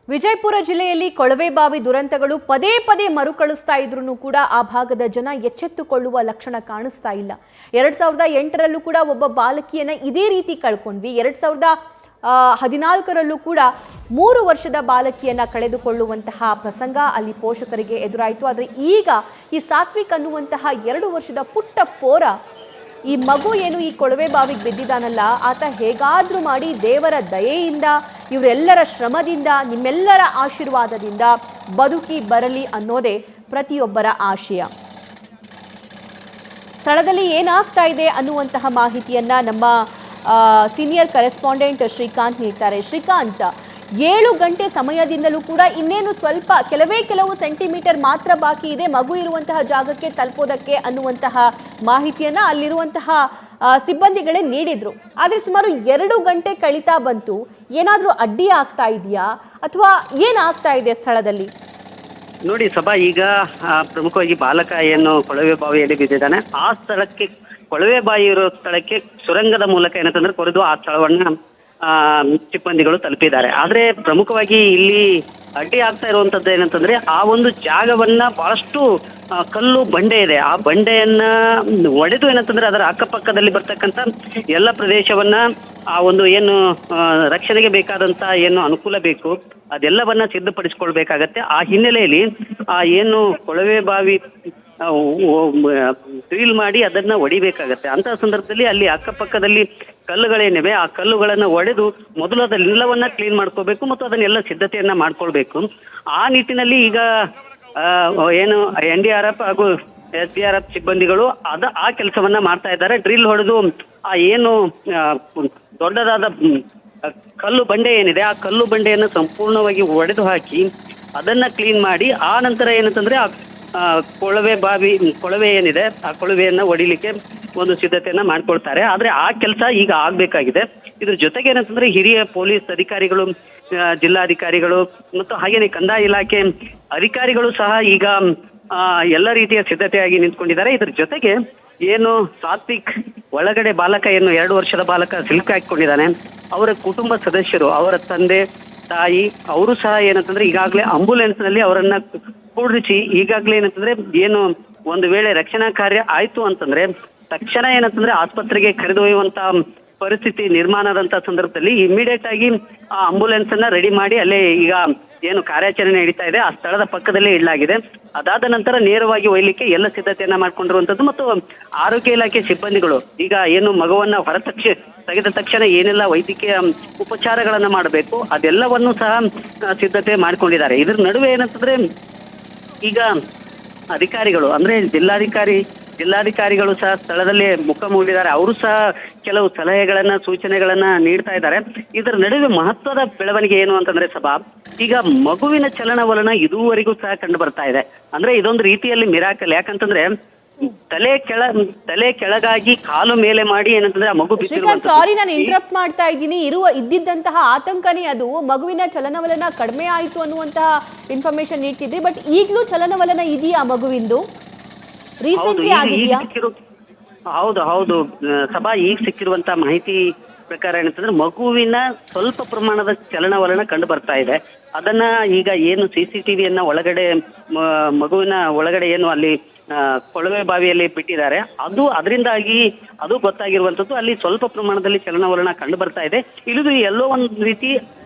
ವಿಜಯಪುರ ಜಿಲ್ಲೆಯಲ್ಲಿ ಕೊಳವೆಬಾವಿ ದುರಂತಗಳು ಪದೇ ಪದೇ ಮರುಕಳಿಸ್ತಾ ಇದ್ರೂ ಕೂಡ ಆ ಭಾಗದ ಜನ ಎಚ್ಚೆತ್ತುಕೊಳ್ಳುವ ಲಕ್ಷಣ ಕಾಣಿಸ್ತಾ ಇಲ್ಲ. 2008ರಲ್ಲೂ ಕೂಡ ಒಬ್ಬ ಬಾಲಕಿಯನ್ನ ಇದೇ ರೀತಿ ಕಳ್ಕೊಂಡ್ವಿ. 2014ರಲ್ಲೂ ಕೂಡ 3 ವರ್ಷದ ಬಾಲಕಿಯನ್ನ ಕಳೆದುಕೊಳ್ಳುವಂತಹ ಪ್ರಸಂಗ ಅಲ್ಲಿ ಪೋಷಕರಿಗೆ ಎದುರಾಯಿತು. ಆದರೆ ಈಗ ಈ ಸಾತ್ವಿಕ್ ಅನ್ನುವಂತಹ 2 ವರ್ಷದ ಪುಟ್ಟ ಪೋರ ಈ ಮಗು ಏನು ಈ ಕೊಳವೆ ಬಾವಿಗೆ ಬಿದ್ದಿದ್ದಾನಲ್ಲ, ಆತ ಹೇಗಾದ್ರೂ ಮಾಡಿ ದೇವರ ದಯೆಯಿಂದ, ಇವರೆಲ್ಲರ ಶ್ರಮದಿಂದ, ನಿಮ್ಮೆಲ್ಲರ ಆಶೀರ್ವಾದದಿಂದ ಬದುಕಿ ಬರಲಿ ಅನ್ನೋದೇ ಪ್ರತಿಯೊಬ್ಬರ ಆಶಯ. ಸ್ಥಳದಲ್ಲಿ ಏನಾಗ್ತಾ ಇದೆ ಅನ್ನುವಂತಹ ಮಾಹಿತಿಯನ್ನ ನಮ್ಮ ಸೀನಿಯರ್ ಕರೆಸ್ಪಾಂಡೆಂಟ್ ಶ್ರೀಕಾಂತ್ ನೀಡ್ತಾರೆ. ಶ್ರೀಕಾಂತ್, 7 ಗಂಟೆ ಸಮಯದಿಂದಲೂ ಕೂಡ ಇನ್ನೇನು ಕೆಲವು ಸೆಂಟಿಮೀಟರ್ ಮಾತ್ರ ಬಾಕಿ ಇದೆ ಮಗು ಇರುವಂತಹ ಜಾಗಕ್ಕೆ ತಲುಪೋದಕ್ಕೆ ಅನ್ನುವಂತಹ ಮಾಹಿತಿಯನ್ನ ಅಲ್ಲಿರುವಂತಹ ಸಿಬ್ಬಂದಿಗಳೇ ನೀಡಿದ್ರು. ಆದರೆ ಸುಮಾರು 2 ಗಂಟೆ ಕಳೀತಾ ಬಂತು. ಏನಾದರೂ ಅಡ್ಡಿ ಆಗ್ತಾ ಇದೆಯಾ ಅಥವಾ ಏನಾಗ್ತಾ ಇದೆ ಸ್ಥಳದಲ್ಲಿ? ನೋಡಿ ಸಭಾ, ಈಗ ಪ್ರಮುಖವಾಗಿ ಬಾಲಕ ಏನು ಕೊಳವೆ ಬಾವಿಯಲ್ಲಿ ಬಿದ್ದಿದ್ದಾನೆ, ಆ ಸ್ಥಳಕ್ಕೆ, ಕೊಳವೆ ಬಾವಿ ಇರೋ ಸ್ಥಳಕ್ಕೆ ಸುರಂಗದ ಮೂಲಕ ಏನಂತಂದ್ರೆ ಕೊರೆದು ಆ ಸ್ಥಳವನ್ನ ಸಿಬ್ಬಂದಿಗಳು ತಲುಪಿದ್ದಾರೆ. ಆದ್ರೆ ಪ್ರಮುಖವಾಗಿ ಇಲ್ಲಿ ಅಡ್ಡಿ ಆಗ್ತಾ ಇರುವಂತದ್ದು ಏನಂತಂದ್ರೆ, ಆ ಒಂದು ಜಾಗವನ್ನ ಬಹಳಷ್ಟು ಕಲ್ಲು ಬಂಡೆ ಇದೆ. ಆ ಬಂಡೆಯನ್ನ ಒಡೆದು ಏನಂತಂದ್ರೆ ಅದರ ಅಕ್ಕಪಕ್ಕದಲ್ಲಿ ಬರ್ತಕ್ಕಂಥ ಎಲ್ಲ ಪ್ರದೇಶವನ್ನ, ಆ ಒಂದು ಏನು ರಕ್ಷಣೆಗೆ ಬೇಕಾದಂತ ಏನು ಅನುಕೂಲ ಬೇಕು ಅದೆಲ್ಲವನ್ನ ಸಿದ್ಧಪಡಿಸಿಕೊಳ್ಬೇಕಾಗತ್ತೆ. ಆ ಹಿನ್ನೆಲೆಯಲ್ಲಿ ಆ ಏನು ಕೊಳವೆ ಬಾವಿ ಡ್ರಿಲ್ ಮಾಡಿ ಅದನ್ನ ಒಡಿಬೇಕಾಗತ್ತೆ. ಅಂತಹ ಸಂದರ್ಭದಲ್ಲಿ ಅಲ್ಲಿ ಅಕ್ಕಪಕ್ಕದಲ್ಲಿ ಕಲ್ಲುಗಳೇನಿವೆ, ಆ ಕಲ್ಲುಗಳನ್ನ ಒಡೆದು ಮೊದಲು ಅದನ್ನೆಲ್ಲವನ್ನ ಕ್ಲೀನ್ ಮಾಡ್ಕೋಬೇಕು ಮತ್ತು ಅದನ್ನೆಲ್ಲ ಸಿದ್ಧತೆಯನ್ನ ಮಾಡ್ಕೊಳ್ಬೇಕು. ಆ ನಿಟ್ಟಿನಲ್ಲಿ ಈಗ ಏನು NDRF ಹಾಗೂ SDRF ಸಿಬ್ಬಂದಿಗಳು ಆ ಕೆಲಸವನ್ನ ಮಾಡ್ತಾ ಇದ್ದಾರೆ. ಡ್ರಿಲ್ ಹೊಡೆದು ಆ ಏನು ದೊಡ್ಡದಾದ ಕಲ್ಲು ಬಂಡೆ ಏನಿದೆ, ಆ ಕಲ್ಲು ಬಂಡೆಯನ್ನು ಸಂಪೂರ್ಣವಾಗಿ ಒಡೆದು ಹಾಕಿ ಅದನ್ನ ಕ್ಲೀನ್ ಮಾಡಿ ಆ ನಂತರ ಏನಂತಂದ್ರೆ ಕೊಳವೆ ಏನಿದೆ ಆ ಕೊಳವೆಯನ್ನ ಒಡಿಲಿಕ್ಕೆ ಒಂದು ಸಿದ್ಧತೆಯನ್ನ ಮಾಡ್ಕೊಳ್ತಾರೆ. ಆದ್ರೆ ಆ ಕೆಲಸ ಈಗ ಆಗ್ಬೇಕಾಗಿದೆ. ಇದ್ರ ಜೊತೆಗೆ ಏನಂತಂದ್ರೆ ಹಿರಿಯ ಪೊಲೀಸ್ ಅಧಿಕಾರಿಗಳು, ಜಿಲ್ಲಾಧಿಕಾರಿಗಳು ಮತ್ತು ಹಾಗೇನೆ ಕಂದಾಯ ಇಲಾಖೆ ಅಧಿಕಾರಿಗಳು ಸಹ ಈಗ ಎಲ್ಲ ರೀತಿಯ ಸಿದ್ಧತೆಯಾಗಿ ನಿಂತ್ಕೊಂಡಿದ್ದಾರೆ. ಇದ್ರ ಜೊತೆಗೆ ಏನು ಸಾತ್ವಿಕ್ ಒಳಗಡೆ ಬಾಲಕ ಏನು 2 ವರ್ಷದ ಬಾಲಕ ಸಿಲುಕಾಕೊಂಡಿದ್ದಾನೆ, ಅವರ ಕುಟುಂಬ ಸದಸ್ಯರು, ಅವರ ತಂದೆ ತಾಯಿ, ಅವರು ಸಹ ಏನಂತಂದ್ರೆ ಈಗಾಗಲೇ ಆಂಬುಲೆನ್ಸ್ ನಲ್ಲಿ ಅವರನ್ನ ಕೂಡಿಸಿ ಈಗಾಗಲೇ ಏನಂತಂದ್ರೆ ಏನು ಒಂದು ವೇಳೆ ರಕ್ಷಣಾ ಕಾರ್ಯ ಆಯ್ತು ಅಂತಂದ್ರೆ ತಕ್ಷಣ ಏನಂತಂದ್ರೆ ಆಸ್ಪತ್ರೆಗೆ ಕರೆದೊಯ್ಯುವಂತ ಪರಿಸ್ಥಿತಿ ನಿರ್ಮಾಣ ಆದಂತ ಸಂದರ್ಭದಲ್ಲಿ ಇಮಿಡಿಯೇಟ್ ಆಗಿ ಆ ಆಂಬುಲೆನ್ಸ್ ಅನ್ನ ರೆಡಿ ಮಾಡಿ ಅಲ್ಲೇ ಈಗ ಏನು ಕಾರ್ಯಾಚರಣೆ ನಡೀತಾ ಇದೆ ಆ ಸ್ಥಳದ ಪಕ್ಕದಲ್ಲೇ ಇಡಲಾಗಿದೆ. ಅದಾದ ನಂತರ ನೇರವಾಗಿ ಒಯ್ಯಲಿಕ್ಕೆ ಎಲ್ಲ ಸಿದ್ಧತೆಯನ್ನ ಮಾಡ್ಕೊಂಡಿರುವಂತದ್ದು ಮತ್ತು ಆರೋಗ್ಯ ಇಲಾಖೆ ಸಿಬ್ಬಂದಿಗಳು ಈಗ ಏನು ಮಗುವನ್ನ ತೆಗೆದ ತಕ್ಷಣ ಏನೆಲ್ಲ ವೈದ್ಯಕೀಯ ಉಪಚಾರಗಳನ್ನ ಮಾಡಬೇಕು ಅದೆಲ್ಲವನ್ನು ಸಹ ಸಿದ್ಧತೆ ಮಾಡ್ಕೊಂಡಿದ್ದಾರೆ. ಇದ್ರ ನಡುವೆ ಏನಂತಂದ್ರೆ ಈಗ ಅಧಿಕಾರಿಗಳು ಅಂದ್ರೆ ಜಿಲ್ಲಾಧಿಕಾರಿಗಳು ಸಹ ಸ್ಥಳದಲ್ಲಿ ಮುಖ ಮೂಡಿದ್ದಾರೆ. ಅವರು ಸಹ ಕೆಲವು ಸಲಹೆಗಳನ್ನ, ಸೂಚನೆಗಳನ್ನ ನೀಡ್ತಾ ಇದ್ದಾರೆ. ಇದರ ನಡುವೆ ಮಹತ್ವದ ಬೆಳವಣಿಗೆ ಏನು ಅಂತಂದ್ರೆ ಸಭಾ, ಈಗ ಮಗುವಿನ ಚಲನವಲನ ಇದುವರೆಗೂ ಸಹ ಕಂಡು ಬರ್ತಾ ಇದೆ. ಅಂದ್ರೆ ಇದೊಂದು ರೀತಿಯಲ್ಲಿ ಮಿರಾಕಲ್. ಯಾಕಂತಂದ್ರೆ ತಲೆ ಕೆಳಗಾಗಿ ಕಾಲು ಮೇಲೆ ಮಾಡಿ ಏನಂತಂದ್ರೆ ಆ ಮಗು ಶ್ರೀಕಾಂತ್, ಸಾರಿ ನಾನು ಇಂಟರಪ್ಟ್ ಮಾಡ್ತಾ ಇದ್ದೀನಿ. ಇದ್ದಿದ್ದಂತಹ ಆತಂಕನೇ ಅದು. ಮಗುವಿನ ಚಲನವಲನ ಕಡಿಮೆ ಆಯಿತು ಅನ್ನುವಂತಹ ಇನ್ಫಾರ್ಮೇಶನ್ ನೀಡ್ತಿದ್ರಿ, ಬಟ್ ಈಗಲೂ ಚಲನವಲನ ಇದೆಯಾ ಮಗುವಿಂದು? ರೀಸೆಂಟ್ಲಿ ಆಗಿದೆಯಾ? ಹೌದು ಸಭಾ, ಈಗ ಸಿಕ್ಕಿರುವಂತ ಮಾಹಿತಿ ಪ್ರಕಾರ ಏನಂತಂದ್ರೆ ಮಗುವಿನ ಸ್ವಲ್ಪ ಪ್ರಮಾಣದ ಚಲನವಲನ ಕಂಡು ಬರ್ತಾ ಇದೆ. ಅದನ್ನ ಈಗ ಏನು CCTVಯನ್ನ ಒಳಗಡೆ ಮಗುವಿನ ಒಳಗಡೆ ಏನು ಅಲ್ಲಿ ಕೊಳವೆ ಬಾವಿಯಲ್ಲಿ ಬಿಟ್ಟಿದ್ದಾರೆ, ಅದರಿಂದಾಗಿ ಅದು ಗೊತ್ತಾಗಿರುವಂತದ್ದು. ಅಲ್ಲಿ ಸ್ವಲ್ಪ ಪ್ರಮಾಣದಲ್ಲಿ ಚಲನವಲನ ಕಂಡು ಬರ್ತಾ ಇದೆ. ಇದು ಎಲ್ಲೋ ಒಂದು ರೀತಿ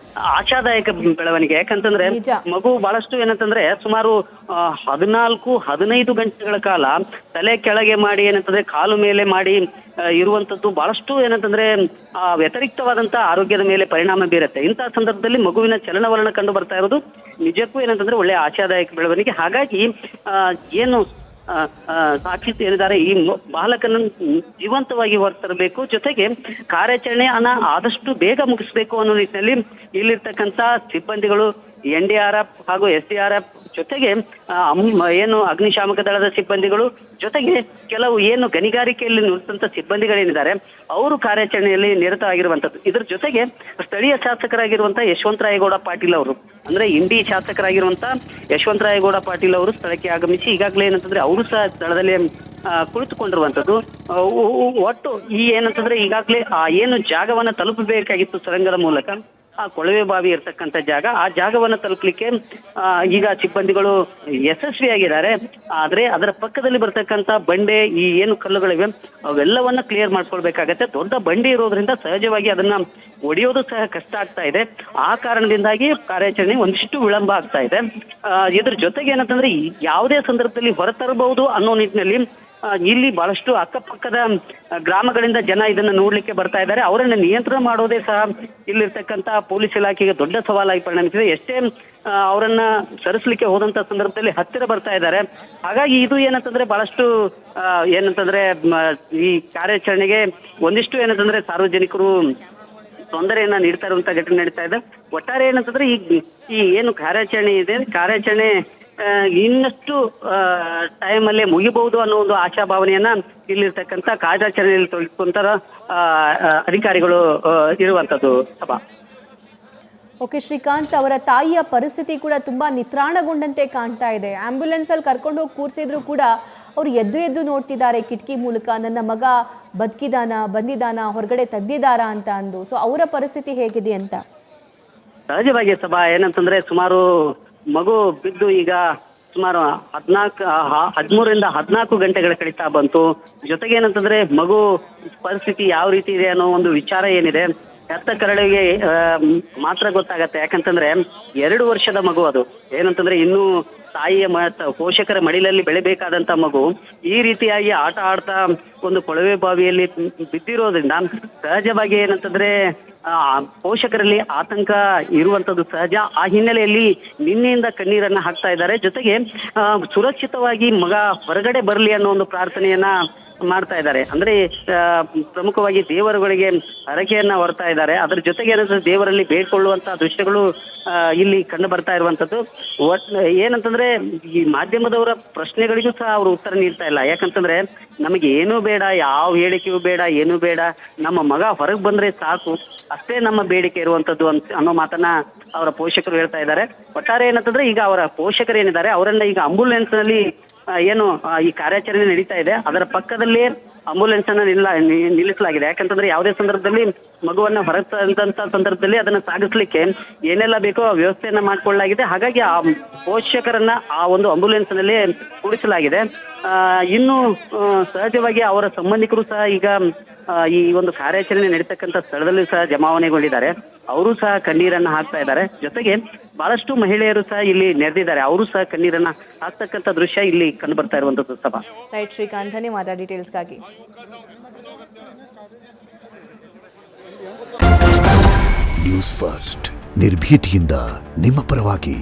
ಆಶಾದಾಯಕ ಬೆಳವಣಿಗೆ. ಯಾಕಂತಂದ್ರೆ ಮಗು ಬಹಳಷ್ಟು ಏನಂತಂದ್ರೆ ಸುಮಾರು 14-15 ಗಂಟೆಗಳ ಕಾಲ ತಲೆ ಕೆಳಗೆ ಮಾಡಿ ಏನಂತಂದ್ರೆ ಕಾಲು ಮೇಲೆ ಮಾಡಿ ಇರುವಂತದ್ದು ಬಹಳಷ್ಟು ಏನಂತಂದ್ರೆ ವ್ಯತಿರಿಕ್ತವಾದಂತ ಆರೋಗ್ಯದ ಮೇಲೆ ಪರಿಣಾಮ ಬೀರುತ್ತೆ. ಇಂತಹ ಸಂದರ್ಭದಲ್ಲಿ ಮಗುವಿನ ಚಲನವಲನ ಕಂಡು ಬರ್ತಾ ಇರೋದು ನಿಜಕ್ಕೂ ಏನಂತಂದ್ರೆ ಒಳ್ಳೆ ಆಶಾದಾಯಕ ಬೆಳವಣಿಗೆ. ಹಾಗಾಗಿ ಏನು ಸಾಕ್ಷಿ ಏನಿದ್ದಾರೆ ಈ ಬಾಲಕನ ಜೀವಂತವಾಗಿ ಹೊರತರಬೇಕು, ಜೊತೆಗೆ ಕಾರ್ಯಾಚರಣೆಯನ್ನ ಆದಷ್ಟು ಬೇಗ ಮುಗಿಸ್ಬೇಕು ಅನ್ನೋ ನಿಟ್ಟಿನಲ್ಲಿ ಇಲ್ಲಿರ್ತಕ್ಕಂಥ ಸಿಬ್ಬಂದಿಗಳು NDRF ಹಾಗೂ SDRF ಜೊತೆಗೆ ಏನು ಅಗ್ನಿಶಾಮಕ ದಳದ ಸಿಬ್ಬಂದಿಗಳು ಜೊತೆಗೆ ಕೆಲವು ಏನು ಗಣಿಗಾರಿಕೆಯಲ್ಲಿ ನುರಿತಂತ ಸಿಬ್ಬಂದಿಗಳೇನಿದ್ದಾರೆ ಅವರು ಕಾರ್ಯಾಚರಣೆಯಲ್ಲಿ ನಿರತವಾಗಿರುವಂತದ್ದು. ಇದ್ರ ಜೊತೆಗೆ ಸ್ಥಳೀಯ ಶಾಸಕರಾಗಿರುವಂತಹ ಯಶವಂತರಾಯಗೌಡ ಪಾಟೀಲ್ ಅವರು, ಅಂದ್ರೆ ಇಂಡಿ ಶಾಸಕರಾಗಿರುವಂತ ಯಶವಂತರಾಯಗೌಡ ಪಾಟೀಲ್ ಅವರು ಸ್ಥಳಕ್ಕೆ ಆಗಮಿಸಿ ಈಗಾಗಲೇ ಏನಂತಂದ್ರೆ ಅವರು ಸಹ ಸ್ಥಳದಲ್ಲಿ ಕುಳಿತುಕೊಂಡಿರುವಂತದ್ದು. ಒಟ್ಟು ಈ ಏನಂತಂದ್ರೆ ಈಗಾಗಲೇ ಆ ಏನು ಜಾಗವನ್ನ ತಲುಪಬೇಕಾಗಿತ್ತು ಸುರಂಗದ ಮೂಲಕ, ಆ ಕೊಳವೆ ಬಾವಿ ಇರ್ತಕ್ಕಂಥ ಜಾಗ, ಆ ಜಾಗವನ್ನು ತಲುಪಲಿಕ್ಕೆ ಈಗ ಸಿಬ್ಬಂದಿಗಳು ಯಶಸ್ವಿಯಾಗಿದ್ದಾರೆ. ಆದ್ರೆ ಅದರ ಪಕ್ಕದಲ್ಲಿ ಬರ್ತಕ್ಕಂಥ ಬಂಡೆ, ಈ ಏನು ಕಲ್ಲುಗಳಿವೆ ಅವೆಲ್ಲವನ್ನ ಕ್ಲಿಯರ್ ಮಾಡ್ಕೊಳ್ಬೇಕಾಗತ್ತೆ. ದೊಡ್ಡ ಬಂಡೆ ಇರೋದ್ರಿಂದ ಸಹಜವಾಗಿ ಅದನ್ನ ಒಡೆಯೋದು ಸಹ ಕಷ್ಟ ಆಗ್ತಾ ಇದೆ. ಆ ಕಾರಣದಿಂದಾಗಿ ಕಾರ್ಯಾಚರಣೆ ಒಂದಿಷ್ಟು ವಿಳಂಬ ಆಗ್ತಾ ಇದೆ. ಇದ್ರ ಜೊತೆಗೆ ಏನಂತಂದ್ರೆ ಯಾವುದೇ ಸಂದರ್ಭದಲ್ಲಿ ಹೊರತರಬಹುದು ಅನ್ನೋ ನಿಟ್ಟಿನಲ್ಲಿ ಇಲ್ಲಿ ಬಹಳಷ್ಟು ಅಕ್ಕಪಕ್ಕದ ಗ್ರಾಮಗಳಿಂದ ಜನ ಇದನ್ನ ನೋಡ್ಲಿಕ್ಕೆ ಬರ್ತಾ ಇದ್ದಾರೆ. ಅವರನ್ನ ನಿಯಂತ್ರಣ ಮಾಡೋದೇ ಸಹ ಇಲ್ಲಿರ್ತಕ್ಕಂಥ ಪೊಲೀಸ್ ಇಲಾಖೆಗೆ ದೊಡ್ಡ ಸವಾಲಾಗಿ ಪರಿಣಮಿಸಿದೆ. ಎಷ್ಟೇ ಅವರನ್ನ ಸರಿಸಲಿಕ್ಕೆ ಹೋದಂತ ಸಂದರ್ಭದಲ್ಲಿ ಹತ್ತಿರ ಬರ್ತಾ ಇದ್ದಾರೆ. ಹಾಗಾಗಿ ಇದು ಏನಂತಂದ್ರೆ ಬಹಳಷ್ಟು ಏನಂತಂದ್ರೆ ಈ ಕಾರ್ಯಾಚರಣೆಗೆ ಒಂದಿಷ್ಟು ಏನಂತಂದ್ರೆ ಸಾರ್ವಜನಿಕರು ತೊಂದರೆಯನ್ನ ನೀಡ್ತಾ ಇರುವಂತ ಘಟನೆ ನಡೀತಾ ಇದೆ. ಒಟ್ಟಾರೆ ಏನಂತಂದ್ರೆ ಈ ಏನು ಕಾರ್ಯಾಚರಣೆ ಇದೆ, ಕಾರ್ಯಾಚರಣೆ ಇನ್ನಷ್ಟು ಟೈಮಲ್ಲೇ ಮುಗಿಬಹುದು ಅನ್ನೋ ಒಂದು ಆಶಾಭಾವನೆಯನ್ನ ಇಲ್ಲಿರ್ತಕ್ಕಂಥ ಕಾರ್ಯಾಚರಣೆಯಲ್ಲಿ ತೊಡಗಿಕೊಂತ ಅಧಿಕಾರಿಗಳು ಇರುವಂತದ್ದು. ಸಭಾ ಓಕೆ ಶ್ರೀಕಾಂತ್, ಅವರ ತಾಯಿಯ ಪರಿಸ್ಥಿತಿ ಕೂಡ ತುಂಬಾ ನಿತ್ರಾಣಗೊಂಡಂತೆ ಕಾಣ್ತಾ ಇದೆ. ಆಂಬ್ಯುಲೆನ್ಸ್ ಅಲ್ಲಿ ಕರ್ಕೊಂಡು ಹೋಗಿ ಕೂರಿಸಿದ್ರು ಕೂಡ ಅವ್ರು ಎದ್ದು ಎದ್ದು ನೋಡ್ತಿದ್ದಾರೆ ಕಿಟಕಿ ಮೂಲಕ, ನನ್ನ ಮಗ ಬಂದಿದಾನ, ಹೊರಗಡೆ ತೆಗ್ದಿದಾರ ಅಂತ ಅಂದು. ಸೊ ಅವರ ಪರಿಸ್ಥಿತಿ ಹೇಗಿದೆ ಅಂತ? ಸಹಜವಾಗಿ ಸಭಾ ಏನಂತಂದ್ರೆ ಸುಮಾರು ಮಗು ಬಿದ್ದು ಈಗ ಸುಮಾರು 13ರಿಂದ 14 ಗಂಟೆಗಳ ಕಳೀತಾ ಬಂತು. ಜೊತೆಗೆ ಏನಂತಂದ್ರೆ ಮಗು ಪರಿಸ್ಥಿತಿ ಯಾವ ರೀತಿ ಇದೆ ಅನ್ನೋ ಒಂದು ವಿಚಾರ ಏನಿದೆ ಹೆತ್ತ ಕರಳಿಗೆ ಮಾತ್ರ ಗೊತ್ತಾಗತ್ತೆ. ಯಾಕಂತಂದ್ರೆ 2 ವರ್ಷದ ಮಗು ಅದು. ಏನಂತಂದ್ರೆ ಇನ್ನೂ ತಾಯಿಯ ಪೋಷಕರ ಮಡಿಲಲ್ಲಿ ಬೆಳೆಬೇಕಾದಂತ ಮಗು ಈ ರೀತಿಯಾಗಿ ಆಟ ಆಡ್ತಾ ಒಂದು ಕೊಳವೆ ಬಾವಿಯಲ್ಲಿ ಬಿದ್ದಿರೋದ್ರಿಂದ ಸಹಜವಾಗಿ ಏನಂತಂದ್ರೆ ಪೋಷಕರಲ್ಲಿ ಆತಂಕ ಇರುವಂತದ್ದು ಸಹಜ. ಆ ಹಿನ್ನೆಲೆಯಲ್ಲಿ ನಿನ್ನೆಯಿಂದ ಕಣ್ಣೀರನ್ನ ಹಾಕ್ತಾ ಇದ್ದಾರೆ. ಜೊತೆಗೆ ಸುರಕ್ಷಿತವಾಗಿ ಮಗ ಹೊರಗಡೆ ಬರಲಿ ಅನ್ನೋ ಒಂದು ಪ್ರಾರ್ಥನೆಯನ್ನ ಮಾಡ್ತಾ ಇದ್ದಾರೆ. ಅಂದ್ರೆ ಪ್ರಮುಖವಾಗಿ ದೇವರುಗಳಿಗೆ ಹರಕೆಯನ್ನ ಹೊರತಾ ಇದ್ದಾರೆ. ಅದ್ರ ಜೊತೆಗೆ ಏನಂದ್ರೆ ದೇವರಲ್ಲಿ ಬೇಡ್ಕೊಳ್ಳುವಂತಹ ದೃಶ್ಯಗಳು ಇಲ್ಲಿ ಕಂಡು ಬರ್ತಾ ಇರುವಂತದ್ದು. ಏನಂತಂದ್ರೆ ಈ ಮಾಧ್ಯಮದವರ ಪ್ರಶ್ನೆಗಳಿಗೂ ಸಹ ಅವರು ಉತ್ತರ ನೀಡ್ತಾ ಇಲ್ಲ. ಯಾಕಂತಂದ್ರೆ ನಮಗೆ ಏನೂ ಬೇಡ, ಯಾವ ಹೇಳಿಕೆಯೂ ಬೇಡ, ಏನೂ ಬೇಡ, ನಮ್ಮ ಮಗ ಹೊರಗೆ ಬಂದ್ರೆ ಸಾಕು, ಅಷ್ಟೇ ನಮ್ಮ ಬೇಡಿಕೆ ಇರುವಂತದ್ದು ಅನ್ನೋ ಮಾತನ್ನ ಅವರ ಪೋಷಕರು ಹೇಳ್ತಾ ಇದ್ದಾರೆ. ಒಟ್ಟಾರೆ ಏನಂತಂದ್ರೆ ಈಗ ಅವರ ಪೋಷಕರು ಏನಿದ್ದಾರೆ ಅವರನ್ನ ಈಗ ಆಂಬುಲೆನ್ಸ್ ನಲ್ಲಿ ಏನು ಈ ಕಾರ್ಯಾಚರಣೆ ನಡೀತಾ ಇದೆ ಅದರ ಪಕ್ಕದಲ್ಲೇ ಆಂಬುಲೆನ್ಸ್ ಅನ್ನ ನಿಲ್ಲಿಸಲಾಗಿದೆ. ಯಾಕಂತಂದ್ರೆ ಯಾವುದೇ ಸಂದರ್ಭದಲ್ಲಿ ಮಗುವನ್ನ ಹೊರತಂತ ಸಂದರ್ಭದಲ್ಲಿ ಅದನ್ನ ಸಾಗಿಸ್ಲಿಕ್ಕೆ ಏನೆಲ್ಲ ಬೇಕೋ ಆ ವ್ಯವಸ್ಥೆಯನ್ನ ಮಾಡ್ಕೊಳ್ಳಲಾಗಿದೆ. ಹಾಗಾಗಿ ಆ ಪೋಷಕರನ್ನ ಆ ಒಂದು ಆಂಬುಲೆನ್ಸ್ ನಲ್ಲಿ ಕೂಡಿಸಲಾಗಿದೆ. ಇನ್ನು ಸಹಜವಾಗಿ ಅವರ ಸಂಬಂಧಿಕರು ಸಹ ಈಗ ಈ ಒಂದು ಕಾರ್ಯಾಚರಣೆ ನಡೀತಕ್ಕಂಥ ಸ್ಥಳದಲ್ಲಿ ಸಹ ಜಮಾವಣೆಗೊಂಡಿದ್ದಾರೆ. ಅವರು ಸಹ ಕಣ್ಣೀರನ್ನ ಹಾಕ್ತಾ ಇದ್ದಾರೆ. ಜೊತೆಗೆ ಬಹಳಷ್ಟು ಮಹಿಳೆಯರು ಸಹ ಇಲ್ಲಿ ನೆರೆದಿದ್ದಾರೆ. ಅವರು ಸಹ ಕಣ್ಣೀರನ್ನ ಹಾಕ್ತಕ್ಕಂಥ ದೃಶ್ಯ ಇಲ್ಲಿ ಕಂಡು ಬರ್ತಾ ಇರುವಂತದ್ದು. ಸಭಾ ರೈಟ್ ಶ್ರೀಕಾಂತ್, ಧನ್ಯವಾದ ಡೀಟೇಲ್ಸ್ಗಾಗಿ. ನ್ಯೂಸ್ ಫಸ್ಟ್ ನಿರ್ಭೀತಿಯಿಂದ ನಿಮ್ಮ ಪರವಾಗಿ.